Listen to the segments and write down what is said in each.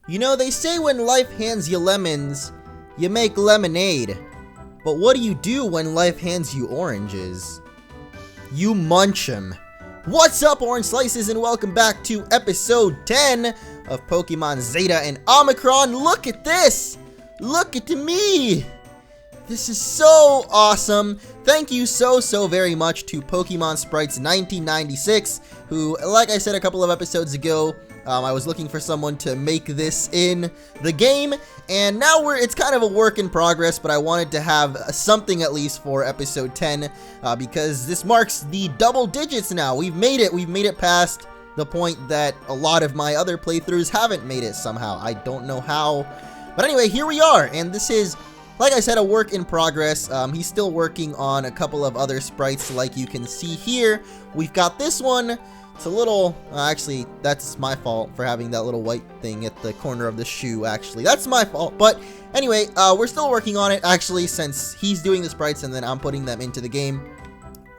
You know, they say when life hands you lemons, you make lemonade. But what do you do when life hands you oranges? You munch 'em. What's up, Orange Slices, and welcome back to episode 10 of Pokémon Zeta and Omicron. Look at this! Look at me! This is so awesome. Thank you so very much to Pokemon Sprites 1996, who, like I said a couple of episodes ago, I was looking for someone to make this in the game, and now it's kind of a work in progress, but I wanted to have something at least for episode 10, because this marks the double digits now. We've made it past the point that a lot of my other playthroughs haven't made it somehow. I don't know how, but anyway, here we are, and this is, like I said, a work in progress. He's still working on a couple of other sprites, like you can see here. We've got this one. It's a little, actually, that's my fault for having that little white thing at the corner of the shoe, actually. That's my fault, but anyway, we're still working on it, actually, since he's doing the sprites and then I'm putting them into the game.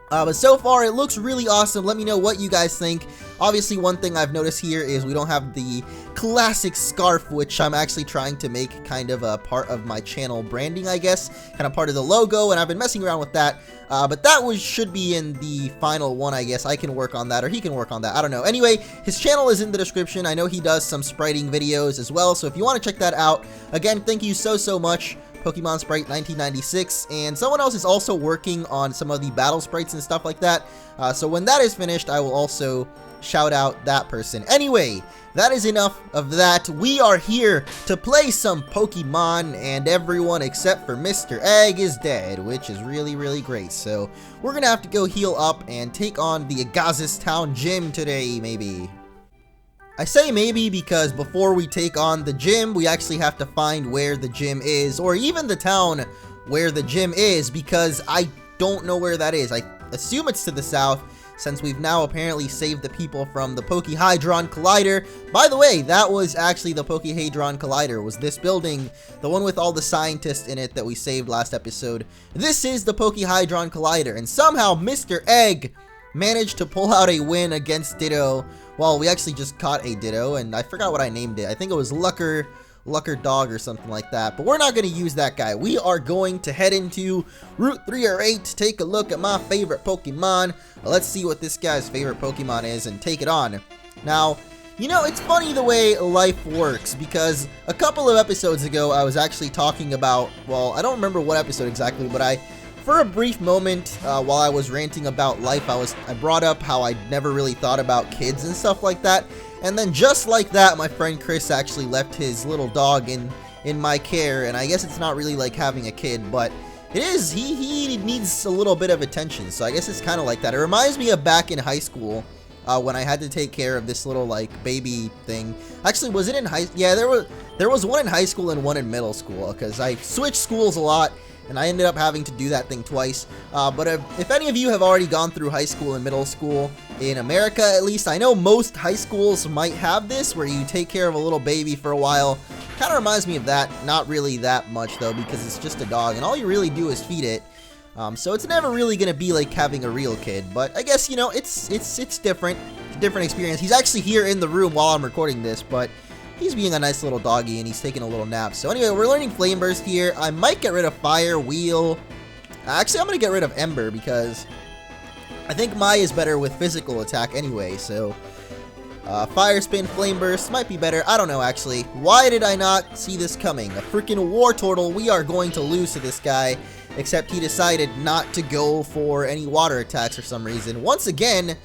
But so far, it looks really awesome. Let me know what you guys think. Obviously, one thing I've noticed here is we don't have the classic scarf, which I'm actually trying to make kind of a part of my channel branding, I guess. Kind of part of the logo, and I've been messing around with that. But that should be in the final one, I guess. I can work on that, or he can work on that. I don't know. Anyway, his channel is in the description. I know he does some spriting videos as well, so if you want to check that out, again, thank you so much. Pokemon Sprite 1996, and someone else is also working on some of the battle sprites and stuff like that. So when that is finished, I will also shout out that person. Anyway, that is enough of that. We are here to play some Pokemon, and everyone except for Mr. Egg is dead, which is really great. So we're gonna have to go heal up and take on the Agazis Town Gym today, maybe. I say maybe because before we take on the gym, we actually have to find where the gym is, or even the town where the gym is, because I don't know where that is. I assume it's to the south, since we've now apparently saved the people from the Pokéhedron Collider. By the way, that was actually the Pokéhedron Collider, was this building, the one with all the scientists in it that we saved last episode. This is the Pokéhedron Collider, and somehow Mr. Egg managed to pull out a win against Ditto. Well, we actually just caught a Ditto, and I forgot what I named it. I think it was Lucker Dog or something like that. But we're not going to use that guy. We are going to head into Route 308 to take a look at my favorite Pokemon. Let's see what this guy's favorite Pokemon is and take it on. Now, you know, it's funny the way life works, because a couple of episodes ago, I was actually talking about, well, I don't remember what episode exactly, but for a brief moment, while I was ranting about life, I brought up how I'd never really thought about kids and stuff like that. And then just like that, my friend Chris actually left his little dog in my care. And I guess it's not really like having a kid, but it is. He needs a little bit of attention. So I guess it's kind of like that. It reminds me of back in high school, when I had to take care of this little like baby thing. Actually, was it in high? Yeah, there was one in high school and one in middle school, because I switched schools a lot. And I ended up having to do that thing twice. But if any of you have already gone through high school and middle school, in America at least, I know most high schools might have this, where you take care of a little baby for a while. Kind of reminds me of that. Not really that much, though, because it's just a dog, and all you really do is feed it. So it's never really going to be like having a real kid. But I guess, you know, it's different. It's a different experience. He's actually here in the room while I'm recording this, but he's being a nice little doggy, and he's taking a little nap. So anyway, we're learning Flame Burst here. I might get rid of Fire, Wheel. Actually, I'm going to get rid of Ember, because I think Mai is better with physical attack anyway. So Fire Spin, Flame Burst might be better. I don't know, actually. Why did I not see this coming? A freaking War Turtle. We are going to lose to this guy, except he decided not to go for any water attacks for some reason. Once again,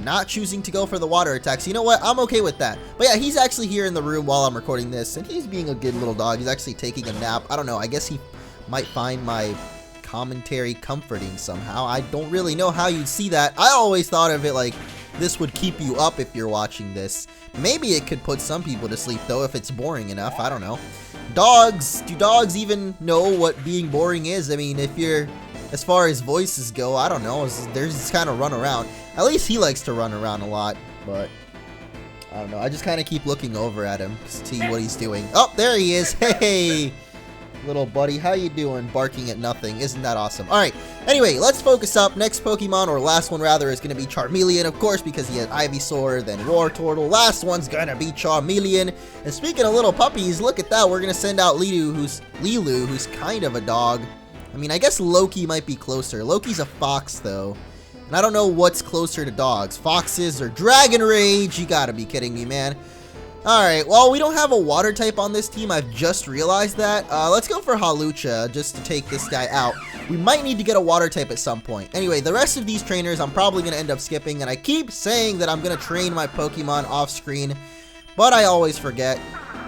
not choosing to go for the water attacks. You know what? I'm okay with that. But yeah, he's actually here in the room while I'm recording this, and he's being a good little dog. He's actually taking a nap. I don't know. I guess he might find my commentary comforting somehow. I don't really know how you'd see that. I always thought of it like this would keep you up if you're watching this. Maybe it could put some people to sleep, though, if it's boring enough. I don't know. Dogs. Do dogs even know what being boring is? I mean, if you're, as far as voices go, I don't know. They're just kind of run around. At least he likes to run around a lot, but I don't know. I just kind of keep looking over at him to see what he's doing. Oh, there he is. Hey! little buddy. How you doing? Barking at nothing. Isn't that awesome? Alright, anyway, let's focus up. Next Pokemon, or last one rather, is going to be Charmeleon, of course, because he has Ivysaur, then Wartortle. Last one's going to be Charmeleon. And speaking of little puppies, look at that. We're going to send out Lilu, who's kind of a dog. I mean, I guess Loki might be closer. Loki's a fox, though. And I don't know what's closer to dogs. Foxes or Dragon Rage? You gotta be kidding me, man. Alright, well, we don't have a water type on this team. I've just realized that. Let's go for Hawlucha just to take this guy out. We might need to get a water type at some point. Anyway, the rest of these trainers I'm probably going to end up skipping. And I keep saying that I'm going to train my Pokemon off screen, but I always forget.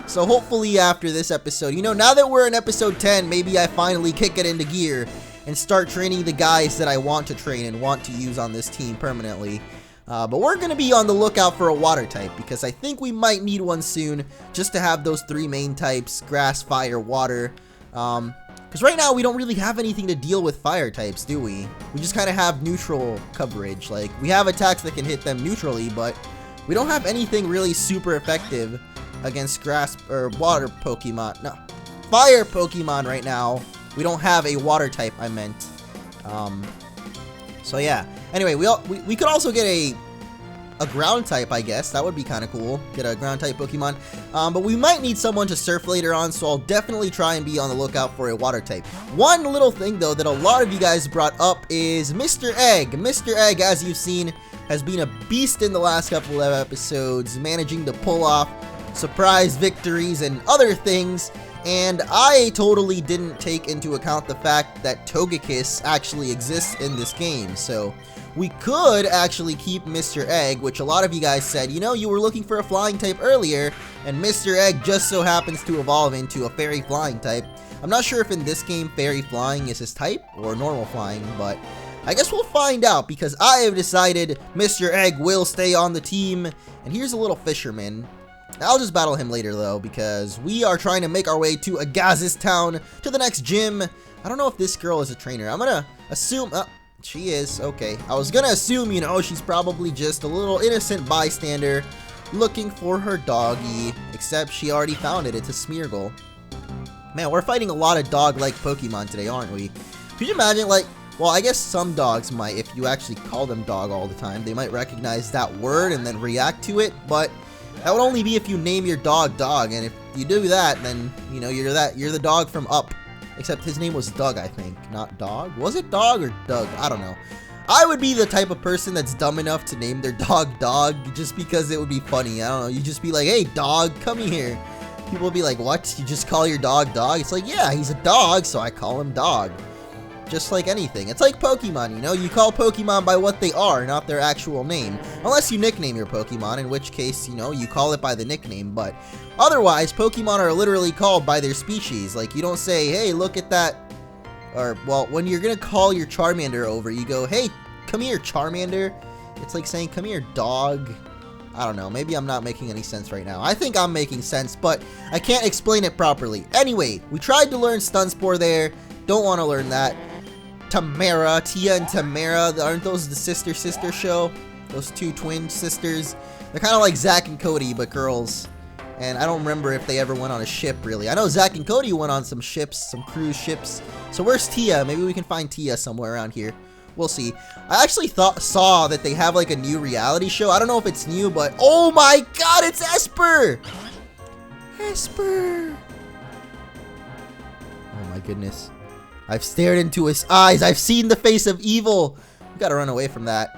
So hopefully after this episode, you know, now that we're in episode 10, maybe I finally kick it into gear and start training the guys that I want to train and want to use on this team permanently. But we're going to be on the lookout for a water type, because I think we might need one soon, just to have those 3 main types, grass, fire, water. Because right now we don't really have anything to deal with fire types, do we? We just kind of have neutral coverage. Like, we have attacks that can hit them neutrally, but we don't have anything really super effective against grass or water Pokemon. No, fire Pokemon right now. We don't have a water type, I meant. So yeah. Anyway, we could also get a ground type, I guess. That would be kind of cool. Get a ground type Pokemon. But we might need someone to surf later on, so I'll definitely try and be on the lookout for a water type. One little thing, though, that a lot of you guys brought up is Mr. Egg. Mr. Egg, as you've seen, has been a beast in the last couple of episodes, managing to pull off surprise victories and other things. And I totally didn't take into account the fact that Togekiss actually exists in this game. So we could actually keep Mr. Egg, which a lot of you guys said, you know, you were looking for a flying type earlier, and Mr. Egg just so happens to evolve into a fairy flying type. I'm not sure if in this game fairy flying is his type or normal flying, but I guess we'll find out, because I have decided Mr. Egg will stay on the team. And here's a little fisherman. I'll just battle him later, though, because we are trying to make our way to Agazis Town, to the next gym. I don't know if this girl is a trainer. I'm gonna assume... she is. Okay. I was gonna assume, you know, she's probably just a little innocent bystander looking for her doggy, except she already found it. It's a Smeargle. Man, we're fighting a lot of dog-like Pokemon today, aren't we? Could you imagine, like... Well, I guess some dogs might, if you actually call them dog all the time. They might recognize that word and then react to it, but... that would only be if you name your dog Dog, and if you do that, then, you know, you're the dog from Up. Except his name was Doug, I think, not Dog. Was it Dog or Doug? I don't know. I would be the type of person that's dumb enough to name their dog Dog, just because it would be funny. I don't know, you just be like, hey, dog, come here. People will be like, what? You just call your dog Dog? It's like, yeah, he's a dog, so I call him Dog. Just like anything. It's like Pokemon, you know? You call Pokemon by what they are, not their actual name. Unless you nickname your Pokemon, in which case, you know, you call it by the nickname. But otherwise, Pokemon are literally called by their species. Like, you don't say, hey, look at that. Or, well, when you're gonna call your Charmander over, you go, hey, come here, Charmander. It's like saying, come here, dog. I don't know. Maybe I'm not making any sense right now. I think I'm making sense, but I can't explain it properly. Anyway, we tried to learn Stun Spore there. Don't want to learn that. Tamara, Tia and Tamara, aren't those the sister show? Those 2 twin sisters? They're kind of like Zack and Cody, but girls. And I don't remember if they ever went on a ship, really. I know Zack and Cody went on some ships, some cruise ships. So where's Tia? Maybe we can find Tia somewhere around here. We'll see. I actually saw that they have like a new reality show. I don't know if it's new, but oh my god, it's Esper! Esper! Oh my goodness. I've stared into his eyes. I've seen the face of evil. We gotta run away from that.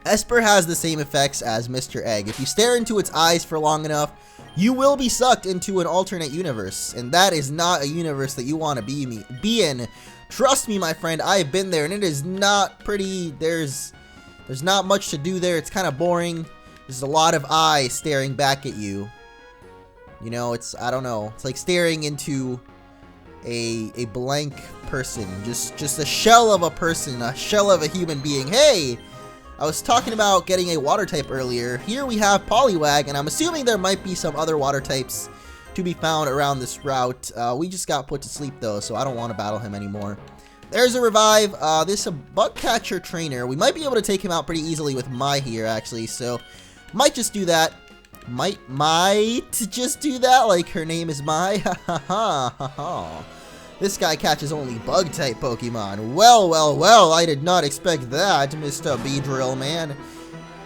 Esper has the same effects as Mr. Egg. If you stare into its eyes for long enough, you will be sucked into an alternate universe. And that is not a universe that you want to be in. Trust me, my friend, I've been there, and it is not pretty. There's not much to do there. It's kind of boring. There's a lot of eyes staring back at you. You know, I don't know. It's like staring into a blank person, just a shell of a person, a shell of a human being. Hey, I was talking about getting a water type earlier. Here we have Poliwag, and I'm assuming there might be some other water types to be found around this route. We just got put to sleep though, so I don't want to battle him anymore. There's a revive. This is a bug catcher trainer. We might be able to take him out pretty easily with my here, actually, so might just do that. might just do that, like her name is Mai. Ha ha ha ha ha. This guy catches only bug-type Pokemon. Well, I did not expect that, Mr. Beedrill Man.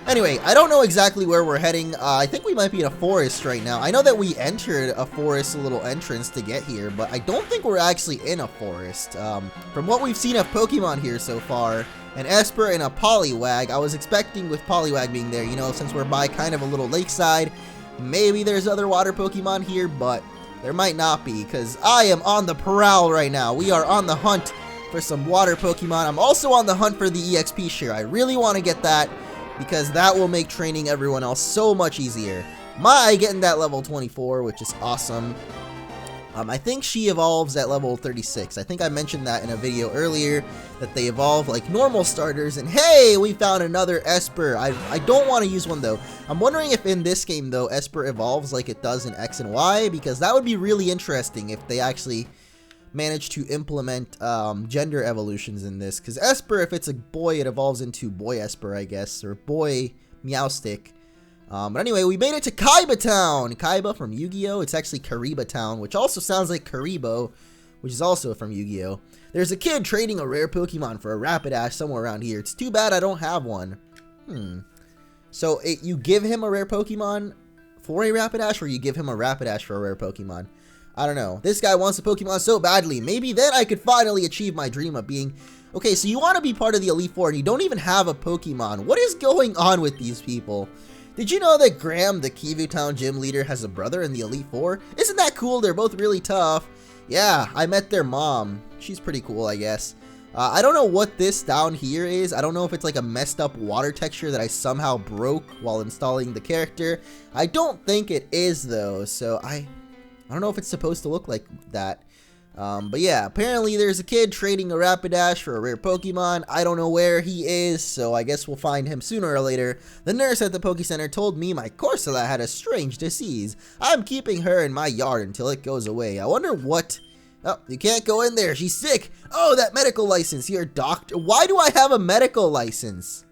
Anyway, I don't know exactly where we're heading. I think we might be in a forest right now. I know that we entered a forest little entrance to get here, but I don't think we're actually in a forest. From what we've seen of Pokemon here so far, an Esper and a Poliwag, I was expecting with Poliwag being there, you know, since we're by kind of a little lakeside, maybe there's other water Pokemon here, but there might not be, because I am on the prowl right now. We are on the hunt for some water Pokemon. I'm also on the hunt for the EXP share. I really want to get that, because that will make training everyone else so much easier. Mai getting that level 24, which is awesome. I think she evolves at level 36. I think I mentioned that in a video earlier, that they evolve like normal starters. And hey, we found another Esper. I don't want to use one though. I'm wondering if in this game though, Esper evolves like it does in X and Y, because that would be really interesting if they actually manage to implement gender evolutions in this. Because Esper, if it's a boy, it evolves into Boy Esper, I guess, or Boy Meowstic. But anyway, we made it to Kaiba Town! Kaiba from Yu-Gi-Oh! It's actually Kuriboh Town, which also sounds like Kuriboh, which is also from Yu-Gi-Oh! There's a kid trading a rare Pokemon for a Rapidash somewhere around here. It's too bad I don't have one. So, you give him a rare Pokemon for a Rapidash, or you give him a Rapidash for a rare Pokemon? I don't know. This guy wants a Pokemon so badly. Maybe then I could finally achieve my dream of being... Okay, so you want to be part of the Elite Four, and you don't even have a Pokemon. What is going on with these people? Did you know that Graham, the Kivu Town gym leader, has a brother in the Elite Four? Isn't that cool? They're both really tough. Yeah, I met their mom. She's pretty cool, I guess. I don't know what this down here is. I don't know if it's like a messed up water texture that I somehow broke while installing the character. I don't think it is, though, so I don't know if it's supposed to look like that. But yeah, apparently there's a kid trading a Rapidash for a rare Pokemon. I don't know where he is, so I guess we'll find him sooner or later. The nurse at the Poke Center told me my Corsola had a strange disease. I'm keeping her in my yard until it goes away. I wonder what... Oh, you can't go in there. She's sick. Oh, that medical license. You're a doctor. Why do I have a medical license?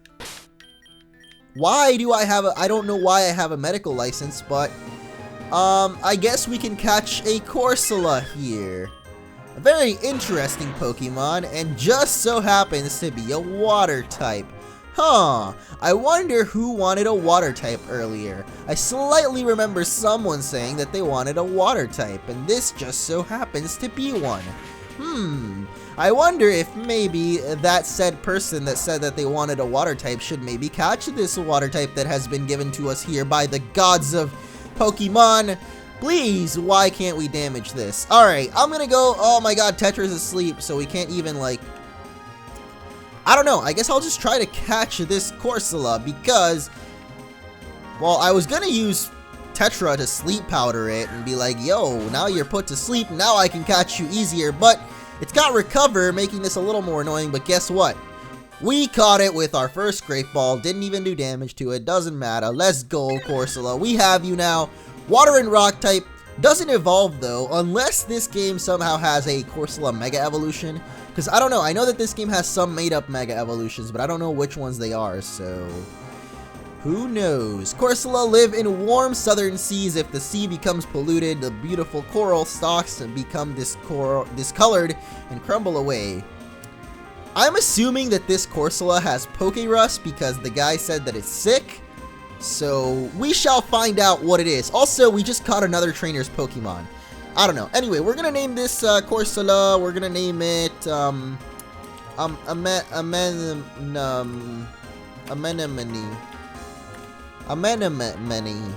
Why do I have a... I don't know why I have a medical license, but... I guess we can catch a Corsola here. A very interesting Pokemon, and just so happens to be a water type. Huh, I wonder who wanted a water type earlier. I slightly remember someone saying that they wanted a water type, and this just so happens to be one. I wonder if maybe that said person that said that they wanted a water type should maybe catch this water type that has been given to us here by the gods of Pokemon. Please, why can't we damage this? Alright, I'm gonna go... Oh my god, Tetra's asleep, so we can't even, like... I don't know, I guess I'll just try to catch this Corsola, because... Well, I was gonna use Tetra to sleep powder it, and be like, yo, now you're put to sleep, now I can catch you easier, but... It's got Recover, making this a little more annoying, but guess what? We caught it with our first Great Ball, didn't even do damage to it, doesn't matter. Let's go, Corsola, we have you now. Water and Rock type doesn't evolve though, unless this game somehow has a Corsola Mega Evolution. Because I don't know, I know that this game has some made up Mega Evolutions, but I don't know which ones they are, so... Who knows? Corsola live in warm southern seas. If the sea becomes polluted, the beautiful coral stalks become discolored and crumble away. I'm assuming that this Corsola has Pokerus because the guy said that it's sick. So, we shall find out what it is. Also, we just caught another trainer's Pokemon. I don't know. Anyway, we're gonna name this Corsola. We're gonna name it Amenemene.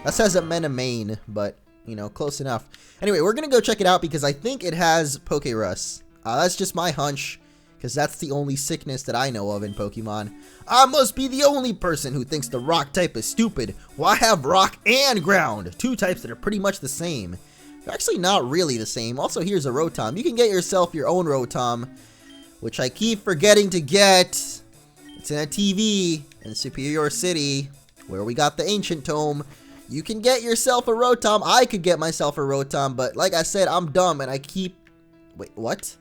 That says Amenemane, but you know, close enough. Anyway, we're gonna go check it out because I think it has Pokerus. That's just my hunch, because that's the only sickness that I know of in Pokemon. I must be the only person who thinks the rock type is stupid. Well, I have rock and ground, two types that are pretty much the same. They're actually not really the same. Also, here's a Rotom. You can get yourself your own Rotom, which I keep forgetting to get. It's in a TV in Superior City, where we got the Ancient Tome. You can get yourself a Rotom. I could get myself a Rotom, but like I said, I'm dumb and I keep... Wait, what?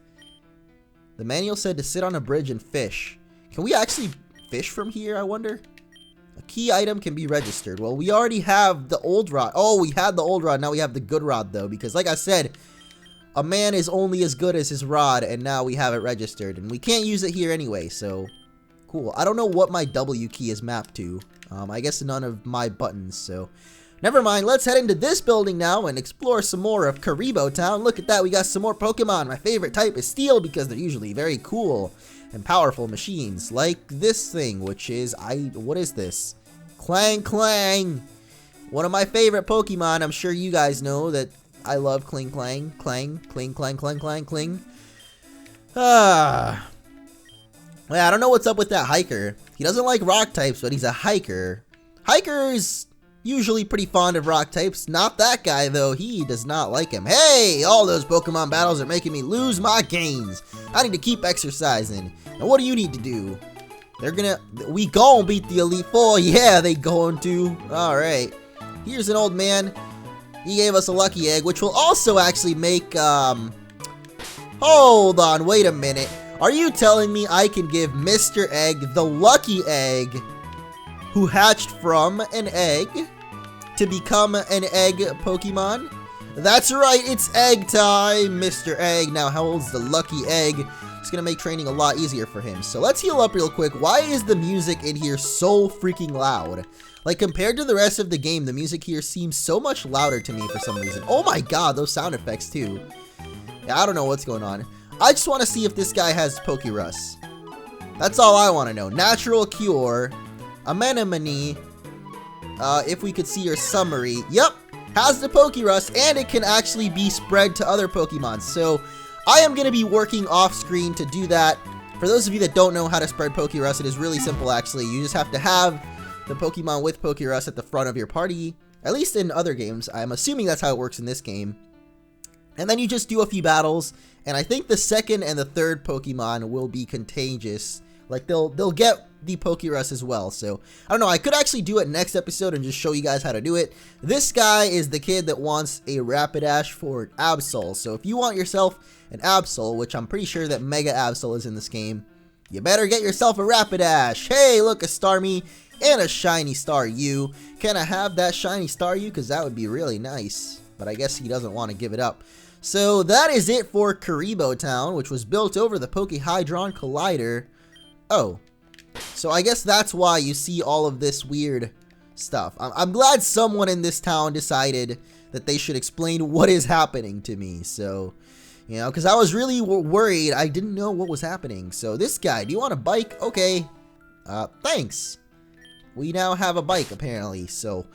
The manual said to sit on a bridge and fish. Can we actually fish from here, I wonder? A key item can be registered. Well, we already have the old rod. Oh, we had the old rod. Now we have the good rod, though, because like I said, a man is only as good as his rod, and now we have it registered, and we can't use it here anyway, so cool. I don't know what my W key is mapped to. I guess none of my buttons, so never mind. Let's head into this building now and explore some more of Kuriboh Town. Look at that, we got some more Pokemon. My favorite type is Steel because they're usually very cool and powerful machines, like this thing, which is, what is this? Clang Clang! One of my favorite Pokemon. I'm sure you guys know that I love Cling Clang, Clang, Cling Clang, Clang Clang, Cling. Yeah, I don't know what's up with that hiker. He doesn't like rock types, but he's a hiker. Hikers usually pretty fond of rock types. Not that guy, though. He does not like him. Hey, all those Pokemon battles are making me lose my gains. I need to keep exercising. And what do you need to do? We gon' beat the Elite Four. Yeah, they going to. Alright. Here's an old man. He gave us a lucky egg, which will also actually make, hold on, wait a minute. Are you telling me I can give Mr. Egg the lucky egg who hatched from an egg to become an egg Pokemon? That's right, it's egg time! Mr. Egg now holds the lucky egg. It's gonna make training a lot easier for him. So let's heal up real quick. Why is the music in here so freaking loud? Like, compared to the rest of the game, the music here seems so much louder to me for some reason. Oh my god, those sound effects too. Yeah, I don't know what's going on. I just want to see if this guy has Pokérus. That's all I want to know. Natural Cure, Anemone, if we could see your summary. Yep, has the Pokérus, and it can actually be spread to other Pokemon. So, I am going to be working off screen to do that. For those of you that don't know how to spread Pokérus, it is really simple actually. You just have to have the Pokemon with Pokérus at the front of your party. At least in other games. I'm assuming that's how it works in this game. And then you just do a few battles, and I think the second and the third Pokemon will be contagious. Like, they'll get the Pokérus as well. So, I don't know, I could actually do it next episode and just show you guys how to do it. This guy is the kid that wants a Rapidash for Absol. So, if you want yourself an Absol, which I'm pretty sure that Mega Absol is in this game, you better get yourself a Rapidash. Hey, look, a Starmie and a Shiny Staryu. Can I have that Shiny Staryu? Because that would be really nice. But I guess he doesn't want to give it up. So that is it for Kuriboh Town, which was built over the Pokéhydron Collider. Oh, so I guess that's why you see all of this weird stuff. I'm glad someone in this town decided that they should explain what is happening to me. So, you know, because I was really worried. I didn't know what was happening. So this guy, do you want a bike? Okay, thanks. We now have a bike apparently, so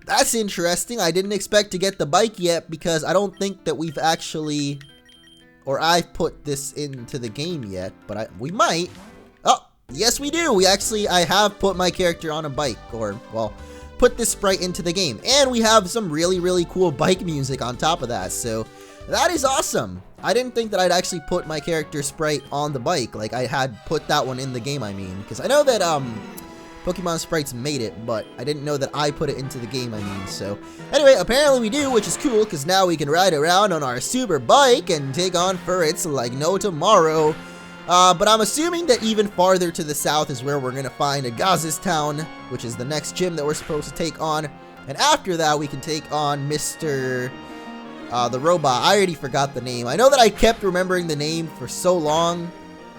that's interesting. I didn't expect to get the bike yet because I don't think that we've actually, or I've put this into the game yet, but we might. Oh, yes we do. I have put my character on a bike, or, well, put this sprite into the game. And we have some really, really cool bike music on top of that, so that is awesome. I didn't think that I'd actually put my character sprite on the bike, like I had put that one in the game, I mean, because I know that, Pokemon sprites made it, but I didn't know that I put it into the game, I mean, so. Anyway, apparently we do, which is cool, because now we can ride around on our super bike and take on ferrets like no tomorrow. But I'm assuming that even farther to the south is where we're going to find Agazis Town, which is the next gym that we're supposed to take on. And after that, we can take on Mr. The robot. I already forgot the name. I know that I kept remembering the name for so long.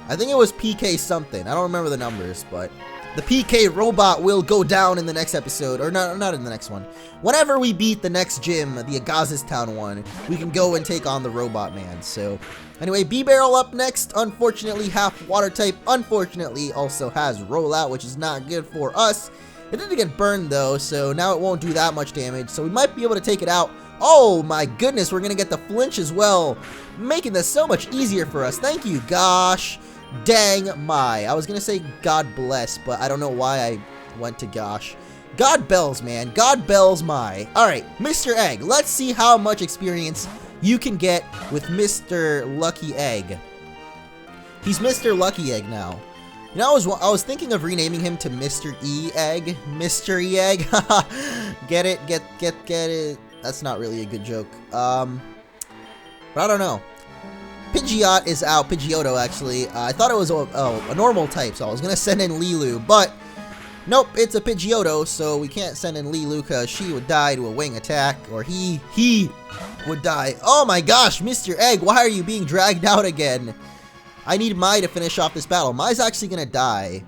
I think it was PK something. I don't remember the numbers, but the PK robot will go down in the next episode, or not in the next one. Whenever we beat the next gym, the Agazis Town one, we can go and take on the robot man. So, anyway, B-Barrel up next. Unfortunately, half water type. Unfortunately, also has rollout, which is not good for us. It didn't get burned though, so now it won't do that much damage. So we might be able to take it out. Oh my goodness, we're gonna get the flinch as well, making this so much easier for us. Thank you, gosh. Dang my. I was gonna say God bless, but I don't know why I went to gosh. God bells, man. God bells my. Alright, Mr. Egg. Let's see how much experience you can get with Mr. Lucky Egg. He's Mr. Lucky Egg now. You know, I was thinking of renaming him to Mr. E Egg. Mr. E Egg. Get it? Get it? That's not really a good joke. But I don't know. Pidgeot is out. Pidgeotto, actually. I thought it was a normal type, so I was going to send in Lilu. But Nope, it's a Pidgeotto, so we can't send in Lilu because she would die to a wing attack, or he would die. Oh my gosh, Mr. Egg, why are you being dragged out again? I need Mai to finish off this battle. Mai's actually gonna die,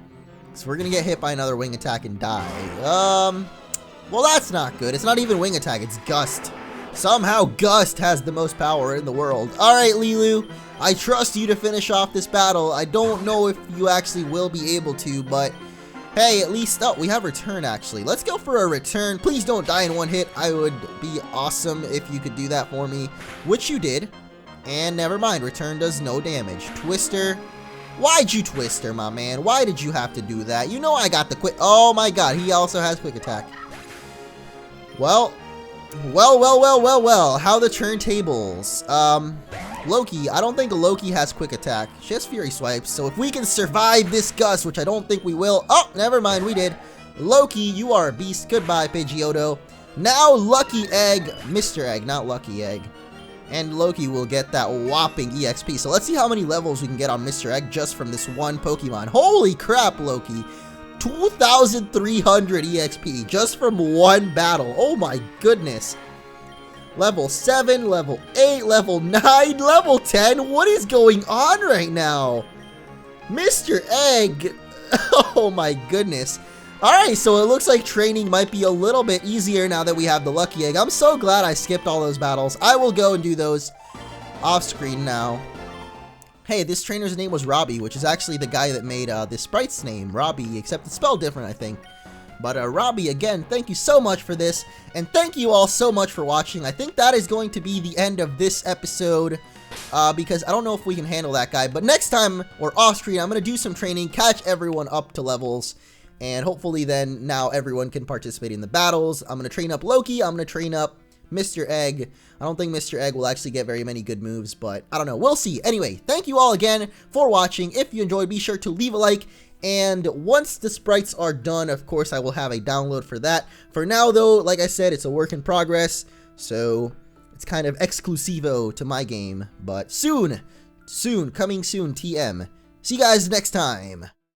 so we're gonna get hit by another wing attack and die. Well, that's not good. It's not even wing attack, it's Gust. Somehow Gust has the most power in the world. Alright, Lilu, I trust you to finish off this battle. I don't know if you actually will be able to, but hey, at least, oh, we have return actually. Let's go for a return. Please don't die in one hit. I would be awesome if you could do that for me, which you did. And never mind, return does no damage. Twister. Why'd you Twister, my man? Why did you have to do that? You know I got the quick. Oh my god, he also has quick attack. Well. How the turntables? Loki, I don't think Loki has quick attack. She has Fury Swipes, so if we can survive this Gust, which I don't think we will. Oh, never mind, we did. Loki, you are a beast. Goodbye, Pidgeotto. Now, Lucky Egg, Mr. Egg, not Lucky Egg. And Loki will get that whopping EXP. So let's see how many levels we can get on Mr. Egg just from this one Pokemon. Holy crap, Loki. 2,300 EXP just from one battle. Oh my goodness. Level 7, level 8, level 9, level 10. What is going on right now? Mr. Egg. Oh my goodness. Alright, so it looks like training might be a little bit easier now that we have the Lucky Egg. I'm so glad I skipped all those battles. I will go and do those off screen now. Hey, this trainer's name was Robbie, which is actually the guy that made this sprite's name, Robbie, except it's spelled different, I think. But Robbie, again, thank you so much for this, and thank you all so much for watching. I think that is going to be the end of this episode, because I don't know if we can handle that guy. But next time, or off screen, I'm going to do some training, catch everyone up to levels, and hopefully then now everyone can participate in the battles. I'm going to train up Loki, I'm going to train up Mr. Egg. I don't think Mr. Egg will actually get very many good moves, but I don't know. We'll see. Anyway, thank you all again for watching. If you enjoyed, be sure to leave a like. And once the sprites are done, of course, I will have a download for that. For now, though, like I said, it's a work in progress. So it's kind of exclusivo to my game. But soon, coming soon, TM. See you guys next time.